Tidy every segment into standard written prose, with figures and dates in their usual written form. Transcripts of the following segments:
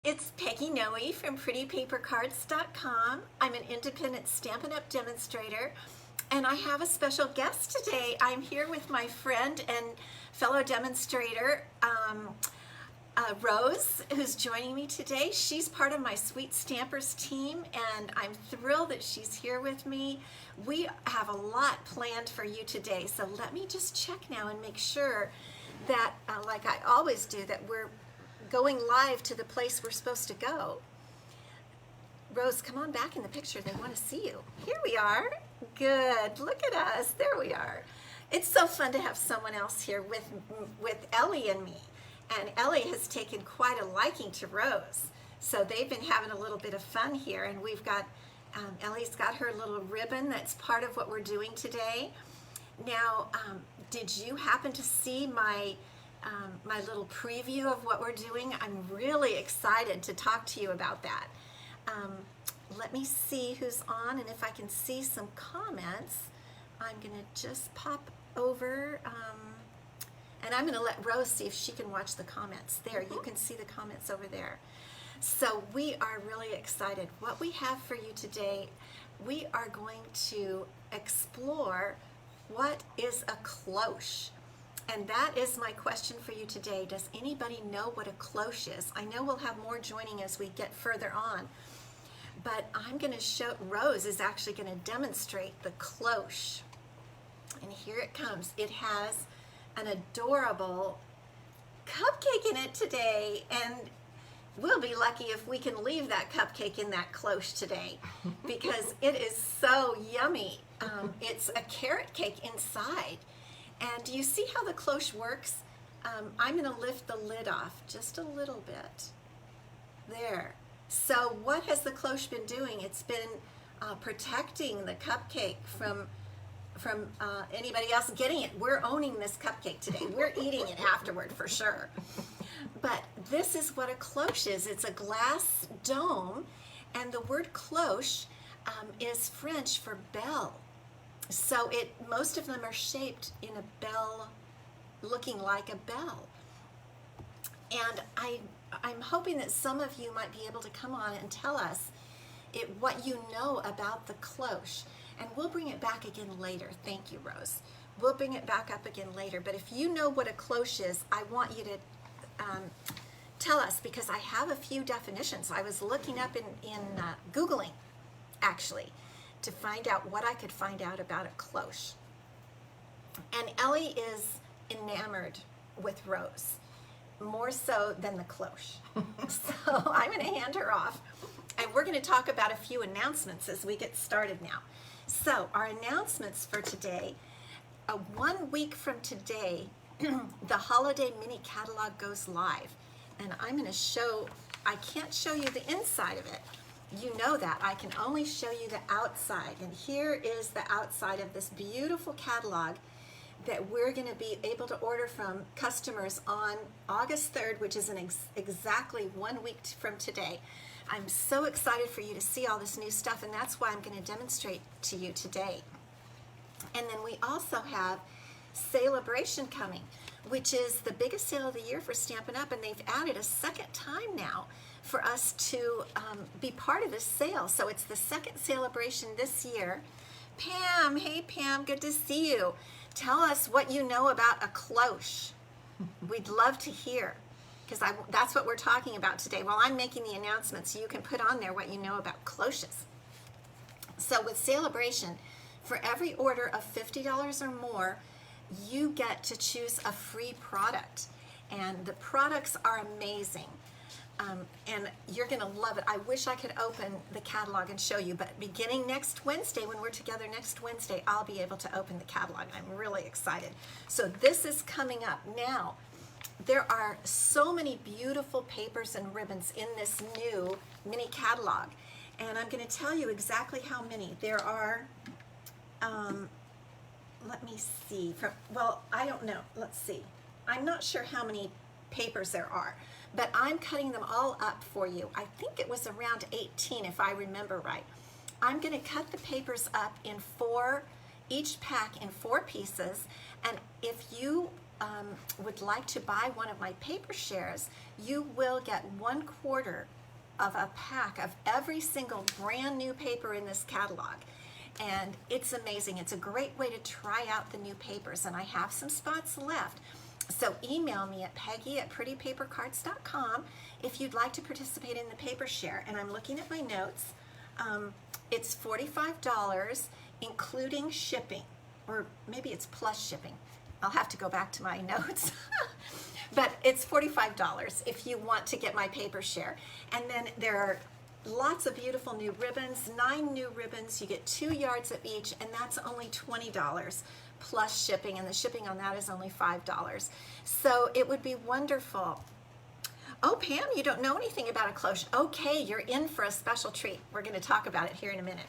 It's Peggy Noe from PrettyPaperCards.com. I'm an independent Stampin' Up! Demonstrator, and I have a special guest today. I'm here with my friend and fellow demonstrator, Rose, who's joining me today. She's part of my Sweet Stampers team, and I'm thrilled that she's here with me. We have a lot planned for you today, so let me just check now and make sure that, like I always do, that we're going live to the place we're supposed to go. Rose, come on back in the picture. They want to see you. Here we are. Good. Look at us. There we are. It's so fun to have someone else here with Ellie and me. And Ellie has taken quite a liking to Rose. So they've been having a little bit of fun here. And we've got, Ellie's got her little ribbon that's part of what we're doing today. Now, did you happen to see my little preview of what we're doing? I'm really excited to talk to you about that. Let me see who's on, and if I can see some comments, I'm gonna just pop over, and I'm gonna let Rose see if she can watch the comments. There, you can see the comments over there. So we are really excited. What we have for you today, we are going to explore what is a cloche. And that is my question for you today. Does anybody know what a cloche is? I know we'll have more joining as we get further on, but I'm going to show, Rose is actually going to demonstrate the cloche. And here it comes. It has an adorable cupcake in it today, and we'll be lucky if we can leave that cupcake in that cloche today because it is so yummy. It's a carrot cake inside. And do you see how the cloche works? I'm going to lift the lid off just a little bit. There. So what has the cloche been doing? It's been protecting the cupcake from anybody else getting it. We're owning this cupcake today. We're eating it afterward for sure. But this is what a cloche is. It's a glass dome, and the word cloche is French for bell. So most of them are shaped in a bell, looking like a bell. And I'm hoping that some of you might be able to come on and tell us what you know about the cloche. And we'll bring it back again later. Thank you, Rose. We'll bring it back up again later. But if you know what a cloche is, I want you to tell us, because I have a few definitions. I was looking up in Googling, actually, to find out what I could find out about a cloche. And Ellie is enamored with Rose, more so than the cloche. So I'm going to hand her off, and we're going to talk about a few announcements as we get started now. So our announcements for today, 1 week from today, the holiday mini catalog goes live. And I'm going to show, I can't show you the inside of it. You know that. I can only show you the outside. And here is the outside of this beautiful catalog that we're going to be able to order from customers on August 3rd, which is exactly 1 week from today. I'm so excited for you to see all this new stuff, and that's why I'm going to demonstrate to you today. And then we also have Celebration coming, which is the biggest sale of the year for Stampin' Up, and they've added a second time now for us to be part of this sale. So it's the second celebration this year. Pam, hey Pam, good to see you. Tell us what you know about a cloche. We'd love to hear, because that's what we're talking about today. While I'm making the announcements, you can put on there what you know about cloches. So with Celebration, for every order of $50 or more, you get to choose a free product. And the products are amazing. And you're going to love it. I wish I could open the catalog and show you, but beginning next Wednesday, when we're together next Wednesday, I'll be able to open the catalog. I'm really excited. So this is coming up. Now, there are so many beautiful papers and ribbons in this new mini catalog, and I'm going to tell you exactly how many. There are, let me see, well, I don't know. Let's see. I'm not sure how many papers there are, but I'm cutting them all up for you. I think it was around 18 if I remember right. I'm going to cut the papers up in each pack in 4 pieces, and if you would like to buy one of my paper shares, you will get 1/4 of a pack of every single brand new paper in this catalog. And it's amazing. It's a great way to try out the new papers, and I have some spots left. So email me at peggy@prettypapercards.com if you'd like to participate in the paper share. And I'm looking at my notes. It's $45 including shipping, or maybe it's plus shipping. I'll have to go back to my notes. But it's $45 if you want to get my paper share. And then there are lots of beautiful new ribbons, 9 new ribbons. You get 2 yards of each, and that's only $20 plus shipping, and the shipping on that is only $5. So it would be wonderful. Oh, Pam, you don't know anything about a cloche. Okay, you're in for a special treat. We're going to talk about it here in a minute.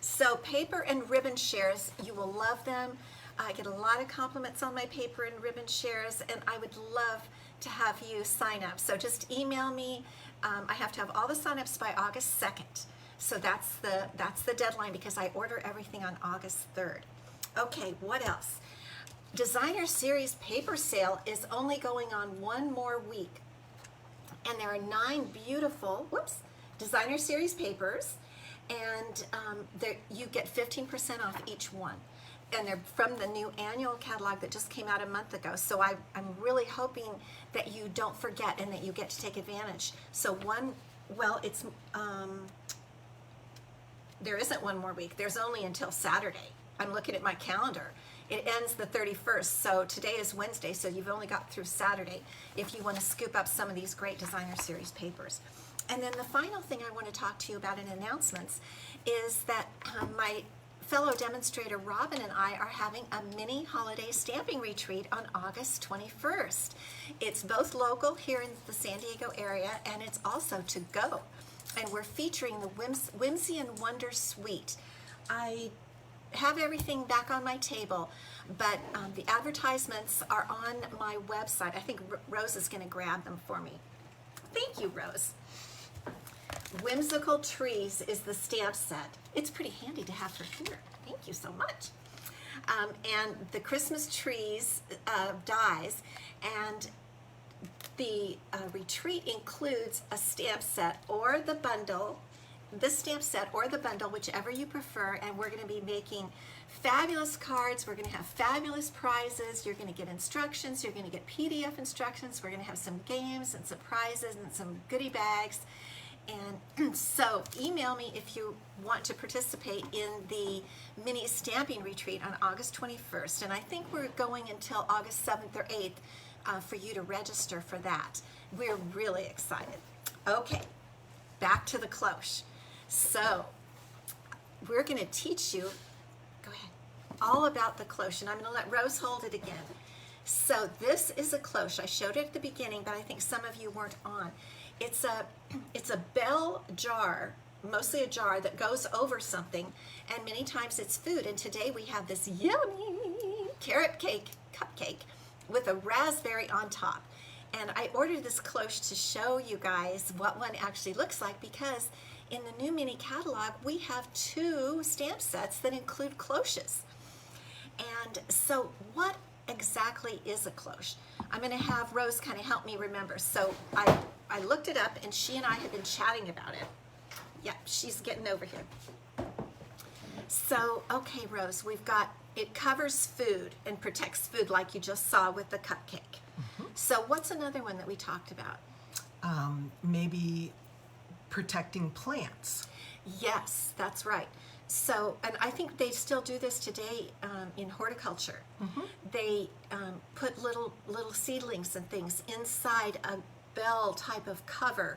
So paper and ribbon shares, you will love them. I get a lot of compliments on my paper and ribbon shares, and I would love to have you sign up. So just email me. I have to have all the sign-ups by August 2nd. So that's the deadline, because I order everything on August 3rd. Okay, what else? Designer Series paper sale is only going on 1 more week. And there are 9 beautiful, Designer Series papers, and you get 15% off each one. And they're from the new annual catalog that just came out a month ago. So I'm really hoping that you don't forget and that you get to take advantage. So there isn't 1 more week. There's only until Saturday. I'm looking at my calendar. It ends the 31st, so today is Wednesday, so you've only got through Saturday if you want to scoop up some of these great Designer Series papers. And then the final thing I want to talk to you about in announcements is that my fellow demonstrator Robin and I are having a mini holiday stamping retreat on August 21st. It's both local here in the San Diego area, and it's also to go. And we're featuring the Whimsy and Wonder Suite. I have everything back on my table, but the advertisements are on my website. I think Rose is going to grab them for me. Thank you, Rose. Whimsical Trees is the stamp set. It's pretty handy to have for here. Thank you so much. And the Christmas trees dies, and the retreat includes a stamp set or the bundle, whichever you prefer, and we're going to be making fabulous cards. We're going to have fabulous prizes. You're going to get instructions. You're going to get PDF instructions. We're going to have some games and surprises and some goodie bags. And so email me if you want to participate in the mini stamping retreat on August 21st. And I think we're going until August 7th or 8th for you to register for that. We're really excited. Okay, back to the cloche. So we're going to teach you, go ahead, all about the cloche. And I'm going to let Rose hold it again. So this is a cloche. I showed it at the beginning, but I think some of you weren't on. It's a bell jar, mostly a jar that goes over something, and many times it's food. And today we have this yummy carrot cake cupcake with a raspberry on top. And I ordered this cloche to show you guys what one actually looks like, because in the new mini catalog we have 2 stamp sets that include cloches. And so what exactly is a cloche? I'm going to have Rose kind of help me remember. So I looked it up, and she and I have been chatting about it. Yeah, she's getting over here. So, okay, Rose, we've got, it covers food and protects food like you just saw with the cupcake. Mm-hmm. So what's another one that we talked about? Maybe protecting plants. Yes, that's right. So, and I think they still do this today in horticulture. Mm-hmm. They put little seedlings and things inside a bell type of cover.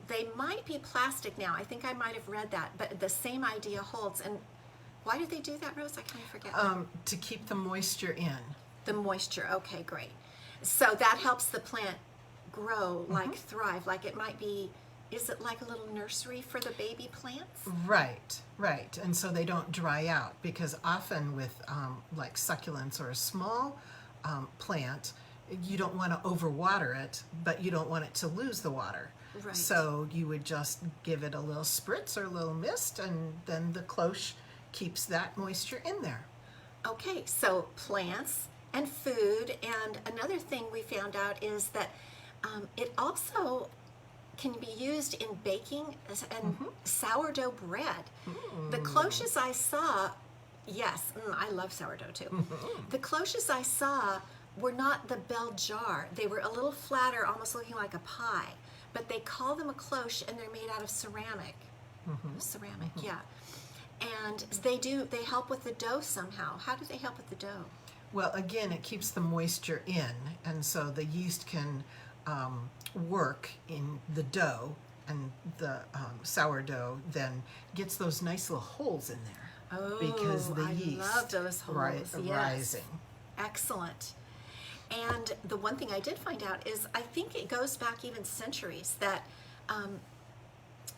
They might be plastic now. I think I might have read that, but the same idea holds. And why do they do that, Rose? I kind of forget. To keep the moisture in. The moisture, okay, great. So that helps the plant grow, like thrive, like it might be, is it like a little nursery for the baby plants? Right. And so they don't dry out, because often with like succulents or a small plant, you don't want to overwater it, but you don't want it to lose the water. Right. So you would just give it a little spritz or a little mist, and then the cloche keeps that moisture in there. Okay, so plants and food. And another thing we found out is that it also can be used in baking and sourdough bread. The cloches I saw, yes, I love sourdough too. The cloches I saw were not the bell jar. They were a little flatter, almost looking like a pie. But they call them a cloche, and they're made out of ceramic. Ceramic, yeah. And they help with the dough somehow. How do they help with the dough? Well, again, it keeps the moisture in, and so the yeast can work in the dough, and the sourdough then gets those nice little holes in there. Oh, because the yeast I love those holes. Yes. rising. Excellent. And the one thing I did find out is I think it goes back even centuries that,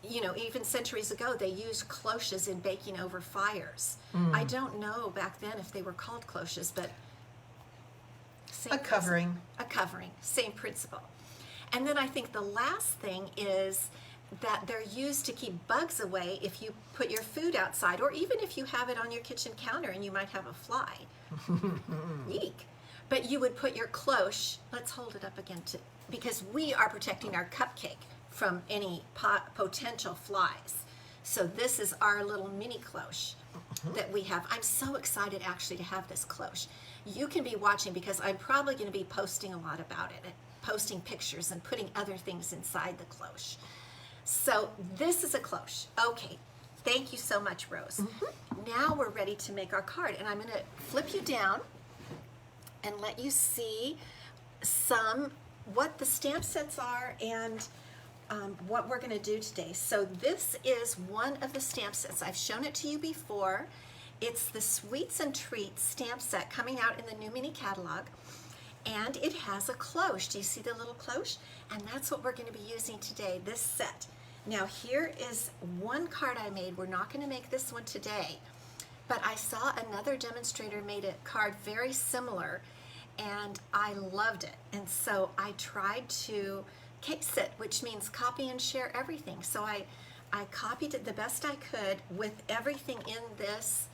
even centuries ago they used cloches in baking over fires. I don't know back then if they were called cloches, but A covering. A covering, same principle. And then I think the last thing is that they're used to keep bugs away if you put your food outside, or even if you have it on your kitchen counter and you might have a fly. Eek. But you would put your cloche, let's hold it up again, because we are protecting our cupcake from any potential flies. So this is our little mini cloche that we have. I'm so excited actually to have this cloche. You can be watching because I'm probably going to be posting a lot about it, posting pictures and putting other things inside the cloche. So this is a cloche. Okay, thank you so much, Rose. Now we're ready to make our card, and I'm going to flip you down and let you see what the stamp sets are and what we're going to do today. So this is one of the stamp sets. I've shown it to you before. It's the Sweets and Treats stamp set coming out in the new mini catalog, and it has a cloche. Do you see the little cloche? And that's what we're going to be using today, this set. Now here is one card I made. We're not going to make this one today, but I saw another demonstrator made a card very similar, and I loved it. And so I tried to case it, which means copy and share everything. So I copied it the best I could with everything in this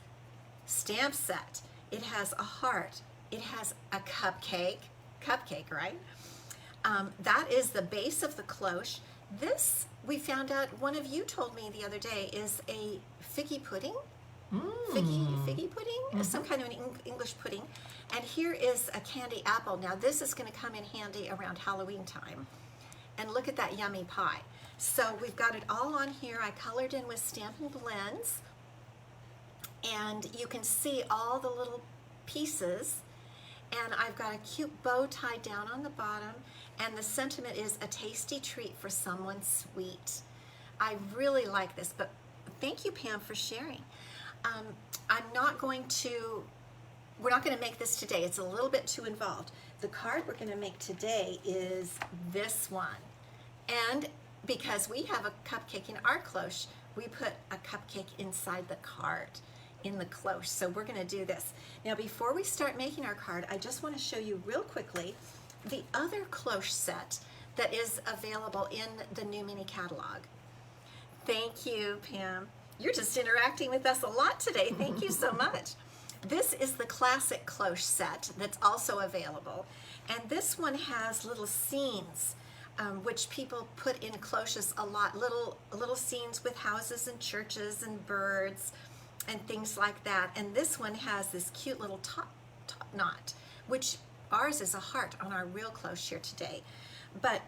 stamp set. It has a heart. It has a cupcake, right? That is the base of the cloche. This, we found out, one of you told me the other day, is a figgy pudding. Figgy pudding, some kind of an English pudding. And here is a candy apple. Now this is going to come in handy around Halloween time. And look at that yummy pie. So we've got it all on here. I colored in with Stampin' Blends. And you can see all the little pieces. And I've got a cute bow tied down on the bottom. And the sentiment is a tasty treat for someone sweet. I really like this, but thank you, Pam, for sharing. We're not going to make this today. It's a little bit too involved. The card we're going to make today is this one. And because we have a cupcake in our cloche, we put a cupcake inside the card, in the cloche. So we're going to do this. Now, before we start making our card, I just want to show you real quickly the other cloche set that is available in the new mini catalog. Thank you, Pam. You're just interacting with us a lot today. Thank you so much. This is the classic cloche set that's also available. And this one has little scenes, which people put in cloches a lot. Little scenes with houses and churches and birds and things like that. And this one has this cute little top knot, which ours is a heart on our real cloche here today. But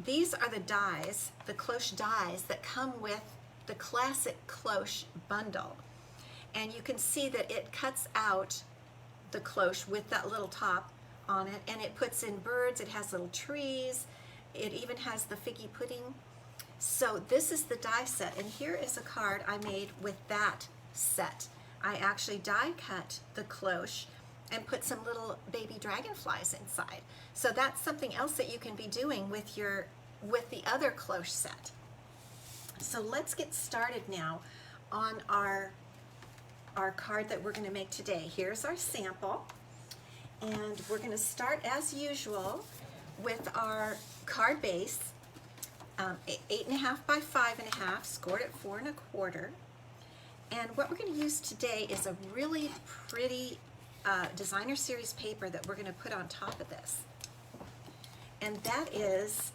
these are the dies, the cloche dies that come with the classic cloche bundle. And you can see that it cuts out the cloche with that little top on it, and it puts in birds, it has little trees, it even has the figgy pudding. So this is the die set, and here is a card I made with that set. I actually die cut the cloche and put some little baby dragonflies inside. So that's something else that you can be doing with the other cloche set. So let's get started now on our card that we're going to make today. Here's our sample, and we're going to start as usual with our card base, 8.5 by 5.5, scored at 4 1/4. And what we're going to use today is a really pretty designer series paper that we're going to put on top of this. And that is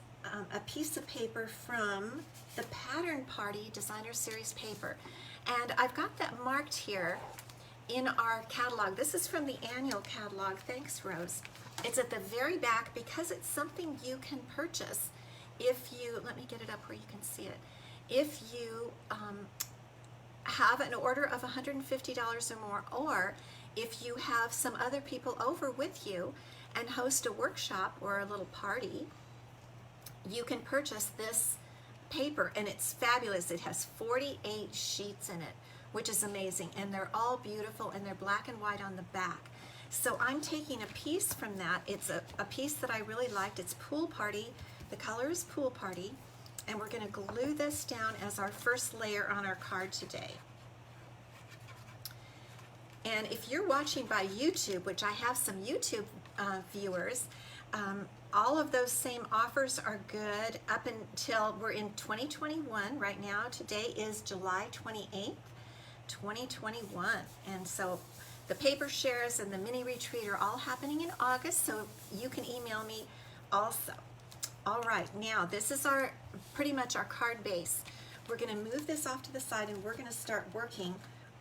a piece of paper from the Pattern Party designer series paper. And I've got that marked here in our catalog. This is from the annual catalog. Thanks, Rose. It's at the very back because it's something you can purchase if you, let me get it up where you can see it. If you have an order of $150 or more, or if you have some other people over with you and host a workshop or a little party, you can purchase this paper, and it's fabulous. It has 48 sheets in it, which is amazing, and they're all beautiful, and they're black and white on the back. So I'm taking a piece from that. It's a piece that I really liked. It's Pool Party. The color is Pool Party, and we're going to glue this down as our first layer on our card today. And if you're watching by YouTube, which I have some YouTube viewers, all of those same offers are good up until we're in 2021 right now. Today is July 28th, 2021. And so the paper shares and the mini retreat are all happening in August, so you can email me also. All right, now this is our pretty much our card base. We're going to move this off to the side, and we're going to start working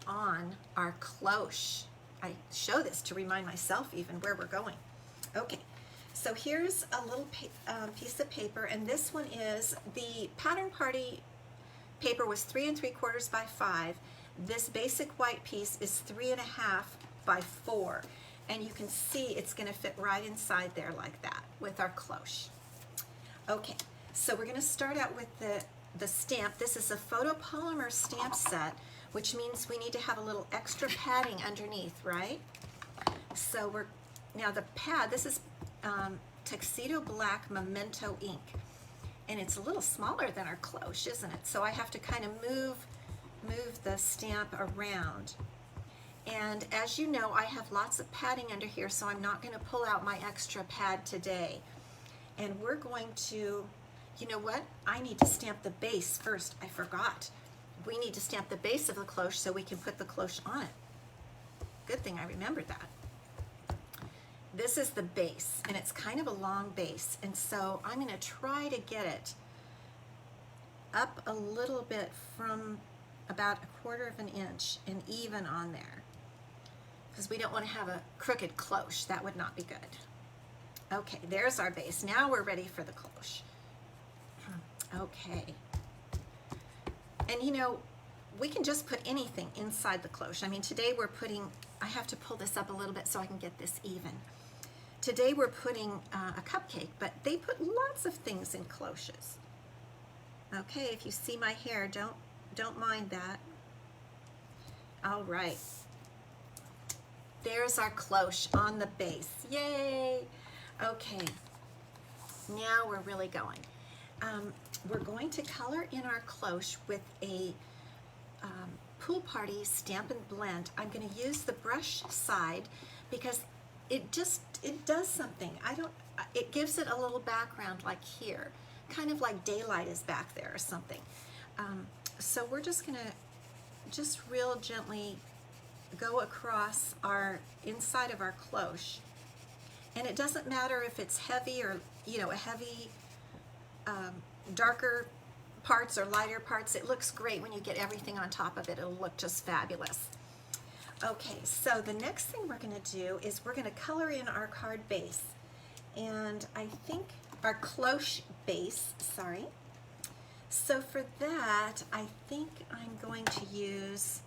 on our cloche. I show this to remind myself even where we're going. Okay, so here's a little piece of paper, and this one is the Pattern Party paper was 3 3/4 by 5. This basic white piece is 3 1/2 by 4, and you can see it's going to fit right inside there like that with our cloche. Okay, so we're going to start out with the stamp. This is a photopolymer stamp set, which means we need to have a little extra padding underneath, right? So now the pad, this is Tuxedo Black Memento ink, and it's a little smaller than our cloche, isn't it? So I have to kind of move the stamp around. And as you know, I have lots of padding under here, so I'm not going to pull out my extra pad today. And we're going to, you know what? I need to stamp the base first. I forgot. We need to stamp the base of the cloche so we can put the cloche on it. Good thing I remembered that. This is the base, and it's kind of a long base, and so I'm going to try to get it up a little bit from about 1/4 inch and even on there, because we don't want to have a crooked cloche. That would not be good. Okay, there's our base. Now we're ready for the cloche. Okay. And you know, we can just put anything inside the cloche. I mean, today we're putting, I have to pull this up a little bit so I can get this even. Today we're putting a cupcake, but they put lots of things in cloches. Okay, if you see my hair, don't mind that. All right. There's our cloche on the base. Yay! Okay, now we're really going. We're going to color in our cloche with a Pool Party Stampin' Blend. I'm going to use the brush side because it does something. It gives it a little background like here, kind of like daylight is back there or something. So we're just going to real gently go across our inside of our cloche. And it doesn't matter if it's heavy or, you know, a heavy, darker parts or lighter parts. It looks great when you get everything on top of it. It'll look just fabulous. Okay, so the next thing we're going to do is we're going to color in our card base. And I think our cloche base, sorry. So for that, I think I'm going to use,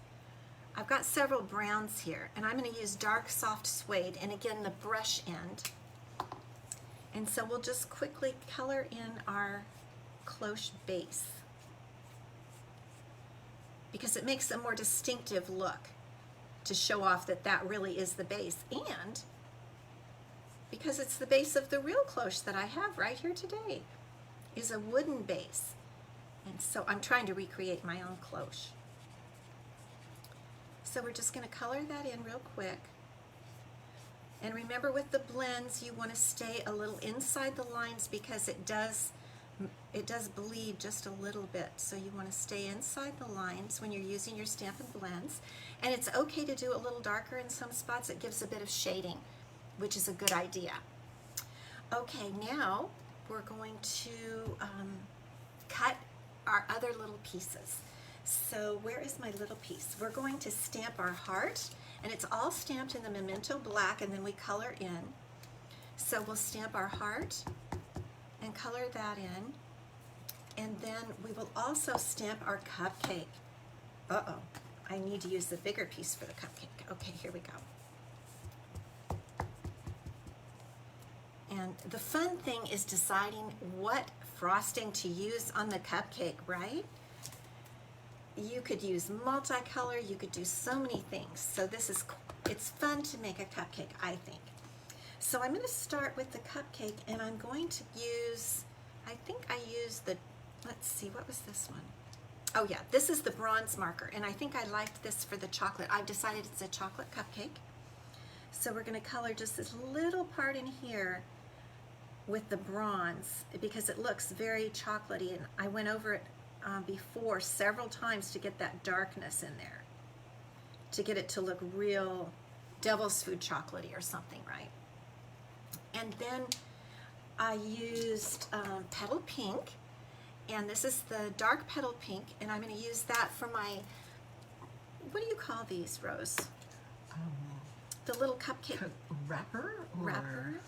I've got several browns here, and I'm going to use dark soft suede, and again the brush end. And so we'll just quickly color in our cloche base because it makes a more distinctive look to show off that that really is the base, and because it's the base of the real cloche that I have right here today is a wooden base. And so I'm trying to recreate my own cloche. So we're just going to color that in real quick. And remember, with the blends, you want to stay a little inside the lines because it does it does bleed just a little bit, so you want to stay inside the lines when you're using your Stampin' Blends. And it's okay to do a little darker in some spots. It gives a bit of shading, which is a good idea. Okay, now we're going to cut our other little pieces. So where is my little piece? We're going to stamp our heart, and it's all stamped in the Memento Black, and then we color in. So we'll stamp our heart and color that in. And then we will also stamp our cupcake. Uh-oh, I need to use the bigger piece for the cupcake. Okay, here we go. And the fun thing is deciding what frosting to use on the cupcake, right? You could use multicolor, you could do so many things. So it's fun to make a cupcake, I think. So I'm going to start with the cupcake, and I'm going to use, I think I used the, let's see, what was this one? Oh yeah, this is the bronze marker, and I think I liked this for the chocolate. I've decided it's a chocolate cupcake. So we're going to color just this little part in here with the bronze because it looks very chocolatey, and I went over it before several times to get that darkness in there, to get it to look real devil's food chocolatey or something, right? And then I used petal pink, and this is the dark petal pink, and I'm going to use that for my, what do you call these, Rose? The little cupcake Wrapper? Or, wrapper. Maybe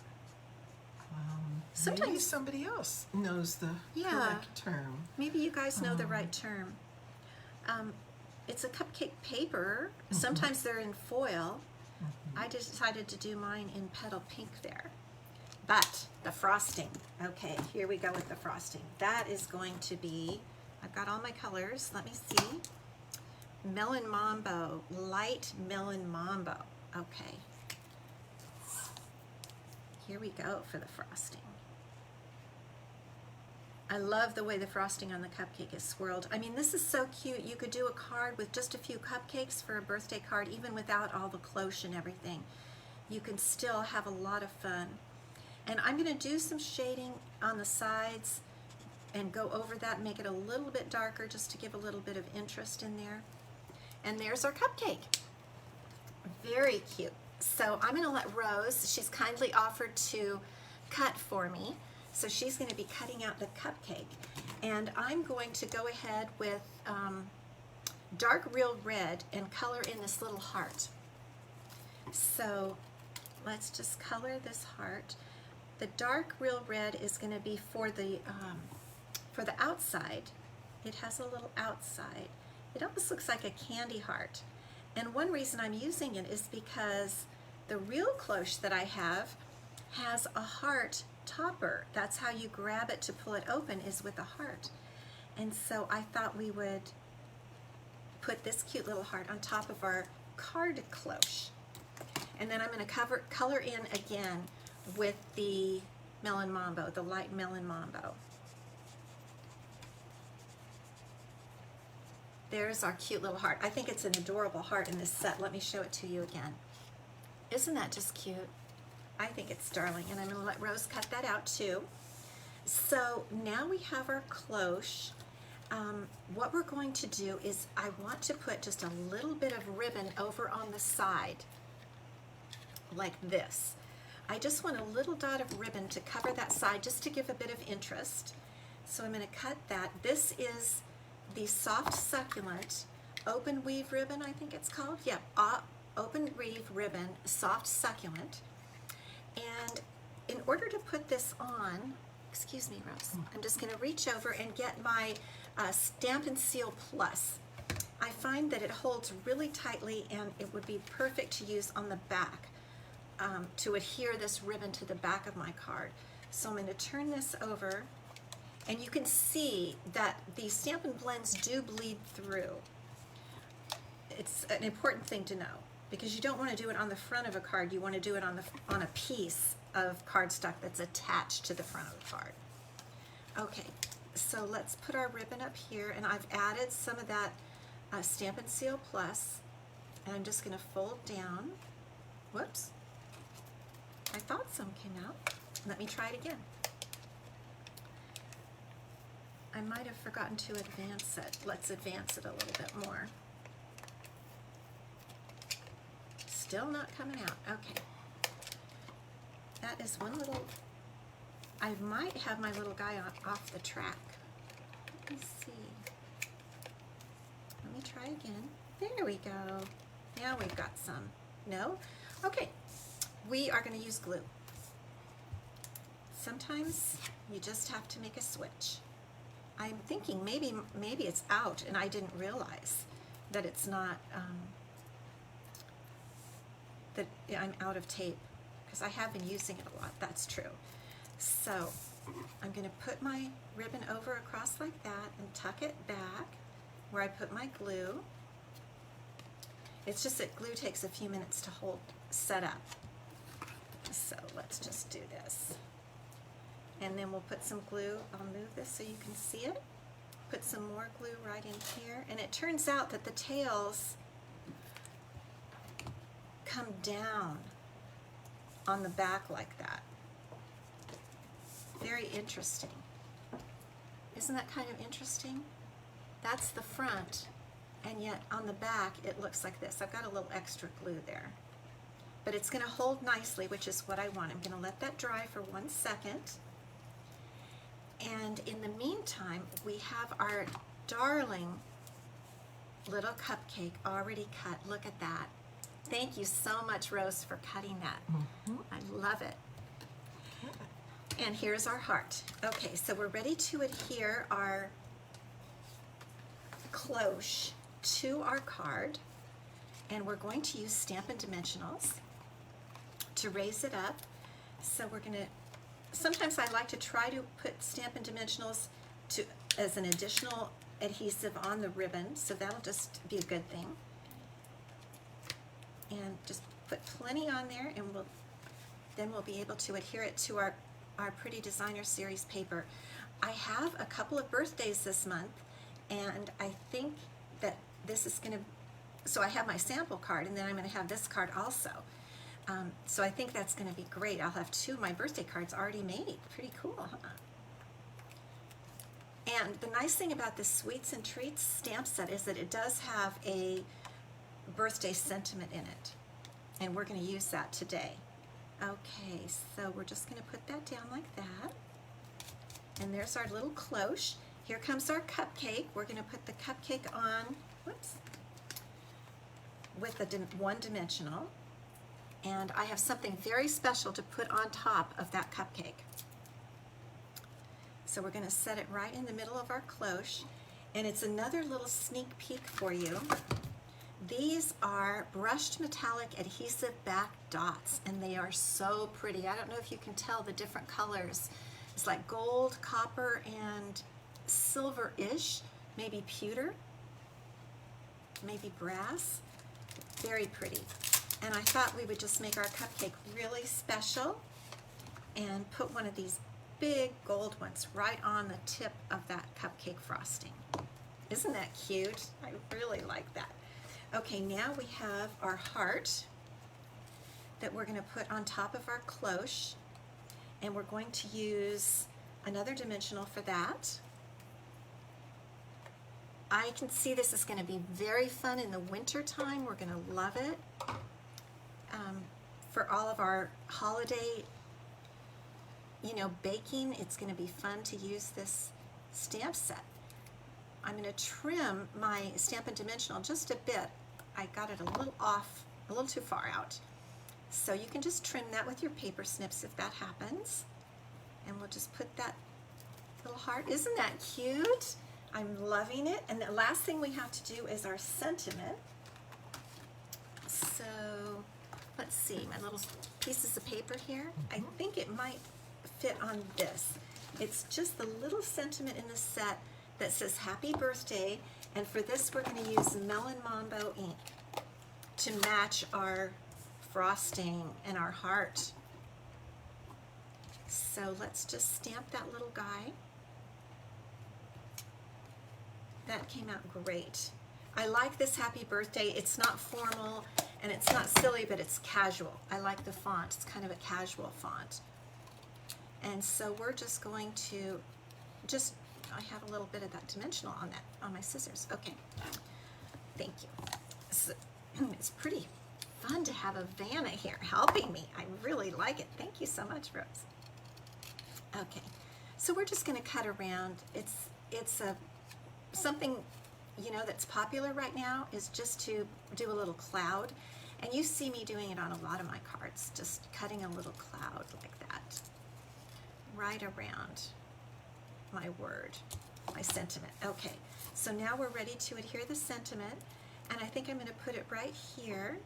Sometimes somebody else knows the Yeah. correct term. Maybe you guys know the right term. It's a cupcake paper. Sometimes they're in foil. I decided to do mine in petal pink there. But the frosting, okay, here we go with the frosting. That is going to be, I've got all my colors, let me see. Melon Mambo, light Melon Mambo. Okay. Here we go for the frosting. I love the way the frosting on the cupcake is swirled. I mean, this is so cute. You could do a card with just a few cupcakes for a birthday card, even without all the cloche and everything. You can still have a lot of fun. And I'm going to do some shading on the sides and go over that, make it a little bit darker just to give a little bit of interest in there. And there's our cupcake. Very cute. So I'm going to let Rose, she's kindly offered to cut for me. So she's going to be cutting out the cupcake. And I'm going to go ahead with dark real red and color in this little heart. So let's just color this heart. The dark real red is going to be for the outside. It has a little outside. It almost looks like a candy heart. And one reason I'm using it is because the real cloche that I have has a heart topper. That's how you grab it to pull it open, is with a heart. And so I thought we would put this cute little heart on top of our card cloche. And then I'm going to color in again with the Melon Mambo, the light Melon Mambo. There's our cute little heart. I think it's an adorable heart in this set. Let me show it to you again. Isn't that just cute? I think it's darling, and I'm going to let Rose cut that out too. So now we have our cloche. What we're going to do is I want to put just a little bit of ribbon over on the side, like this. I just want a little dot of ribbon to cover that side just to give a bit of interest. So I'm going to cut that. This is the Soft Succulent Open Weave Ribbon, I think it's called. Yeah, Open Weave Ribbon, Soft Succulent. And in order to put this on, excuse me, Rose, I'm just going to reach over and get my Stampin' Seal Plus. I find that it holds really tightly, and it would be perfect to use on the back to adhere this ribbon to the back of my card. So I'm going to turn this over, and you can see that the Stampin' Blends do bleed through. It's an important thing to know, because you don't want to do it on the front of a card. You want to do it on a piece of cardstock that's attached to the front of the card. Okay, so let's put our ribbon up here, and I've added some of that Stampin' Seal Plus, and I'm just going to fold down. Whoops. I thought some came out. Let me try it again. I might have forgotten to advance it. Let's advance it a little bit more. Still not coming out. Okay. That is one little, I might have my little guy off the track. Let me see. Let me try again. There we go. Now we've got some. No? Okay. We are going to use glue. Sometimes you just have to make a switch. I'm thinking maybe it's out and I didn't realize that it's not, that I'm out of tape, because I have been using it a lot. That's true. So I'm going to put my ribbon over across like that and tuck it back where I put my glue. It's just that glue takes a few minutes to set up. So let's just do this. And then we'll put some glue. I'll move this so you can see it. Put some more glue right in here. And it turns out that the tails come down on the back like that. Very interesting. Isn't that kind of interesting? That's the front, and yet on the back it looks like this. I've got a little extra glue there. But it's going to hold nicely, which is what I want. I'm going to let that dry for 1 second. And in the meantime, we have our darling little cupcake already cut. Look at that. Thank you so much, Rose, for cutting that. I love it. And here's our heart. Okay, so we're ready to adhere our cloche to our card, and we're going to use Stampin' Dimensionals to raise it up. So we're going to, sometimes I like to try to put Stampin' Dimensionals as an additional adhesive on the ribbon, so that'll just be a good thing. And just put plenty on there, and then we'll be able to adhere it to our Pretty Designer Series paper. I have a couple of birthdays this month, and I think that this is going to, so I have my sample card, and then I'm going to have this card also. So I think that's going to be great. I'll have 2 of my birthday cards already made. Pretty cool, huh? And the nice thing about this Sweets and Treats stamp set is that it does have a birthday sentiment in it, and we're going to use that today. Okay, so we're just going to put that down like that, and there's our little cloche. Here comes our cupcake. We're going to put the cupcake on, whoops, with a one-dimensional, and I have something very special to put on top of that cupcake. So we're going to set it right in the middle of our cloche, and it's another little sneak peek for you. These are brushed metallic adhesive back dots, and they are so pretty. I don't know if you can tell the different colors. It's like gold, copper, and silver-ish, maybe pewter, maybe brass. Very pretty. And I thought we would just make our cupcake really special and put one of these big gold ones right on the tip of that cupcake frosting. Isn't that cute? I really like that. Okay, now we have our heart that we're going to put on top of our cloche, and we're going to use another dimensional for that. I can see this is going to be very fun in the winter time. We're going to love it. For all of our holiday, baking, it's going to be fun to use this stamp set. I'm going to trim my Stampin' Dimensional just a bit. I got it a little off, a little too far out. So you can just trim that with your paper snips if that happens. And we'll just put that little heart. Isn't that cute? I'm loving it. And the last thing we have to do is our sentiment. So let's see, my little pieces of paper here. I think it might fit on this. It's just the little sentiment in the set that says happy birthday, and for this we're going to use Melon Mambo ink to match our frosting and our heart. So let's just stamp that little guy. That came out great. I like this happy birthday. It's not formal and it's not silly, but it's casual. I like the font. It's kind of a casual font. And so we're just going to I have a little bit of that dimensional on my scissors. Okay, thank you. So, it's pretty fun to have a Vanna here helping me. I really like it. Thank you so much, Rose. Okay, so we're just going to cut around. It's something, you know, that's popular right now is just to do a little cloud. And you see me doing it on a lot of my cards, just cutting a little cloud like that, right around my word, my sentiment. Okay, so now we're ready to adhere the sentiment, and I think I'm going to put it right here,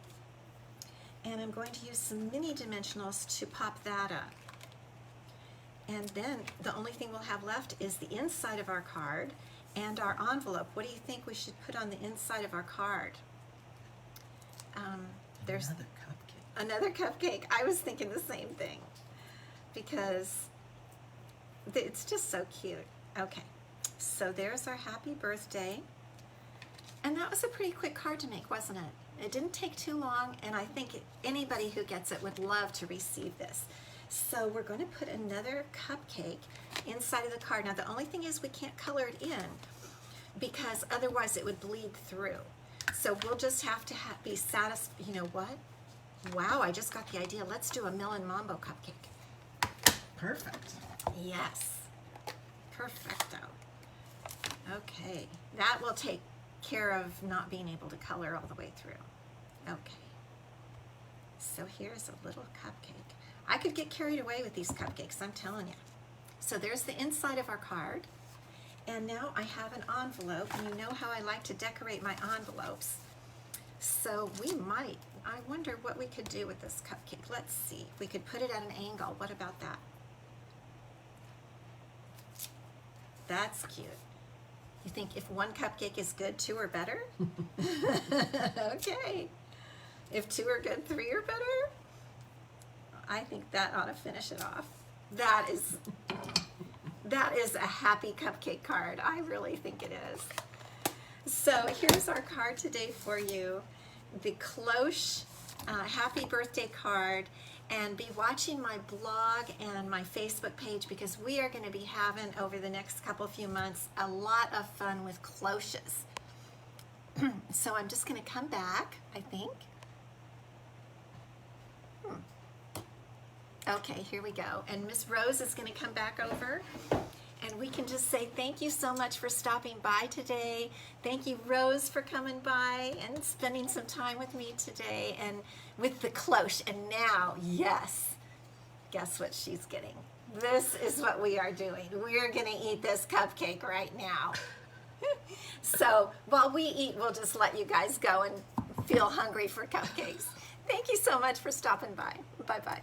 and I'm going to use some mini dimensionals to pop that up. And then the only thing we'll have left is the inside of our card and our envelope. What do you think we should put on the inside of our card? There's another cupcake. I was thinking the same thing because it's just so cute. Okay, so there's our happy birthday. And that was a pretty quick card to make, wasn't it? It didn't take too long, and I think anybody who gets it would love to receive this. So we're going to put another cupcake inside of the card. Now the only thing is we can't color it in because otherwise it would bleed through. So we'll just have to be satisfied. You know what? Wow, I just got the idea. Let's do a melon mambo cupcake. Perfect. Yes. Perfecto. Okay. That will take care of not being able to color all the way through. Okay. So here's a little cupcake. I could get carried away with these cupcakes, I'm telling you. So there's the inside of our card. And now I have an envelope, and you know how I like to decorate my envelopes. So I wonder what we could do with this cupcake. Let's see. We could put it at an angle. What about that? That's cute. You think if one cupcake is good, two are better? Okay. If two are good, three are better? I think that ought to finish it off. That is a happy cupcake card. I really think it is. So here's our card today for you. The Cloche happy birthday card. And be watching my blog and my Facebook page because we are going to be having over the next few months a lot of fun with cloches. So I'm just going to come back, I think. Okay, here we go. And Miss Rose is going to come back over. And we can just say thank you so much for stopping by today. Thank you, Rose, for coming by and spending some time with me today and with the cloche. And now, yes, guess what she's getting? This is what we are doing. We're going to eat this cupcake right now. So while we eat, we'll just let you guys go and feel hungry for cupcakes. Thank you so much for stopping by. Bye-bye.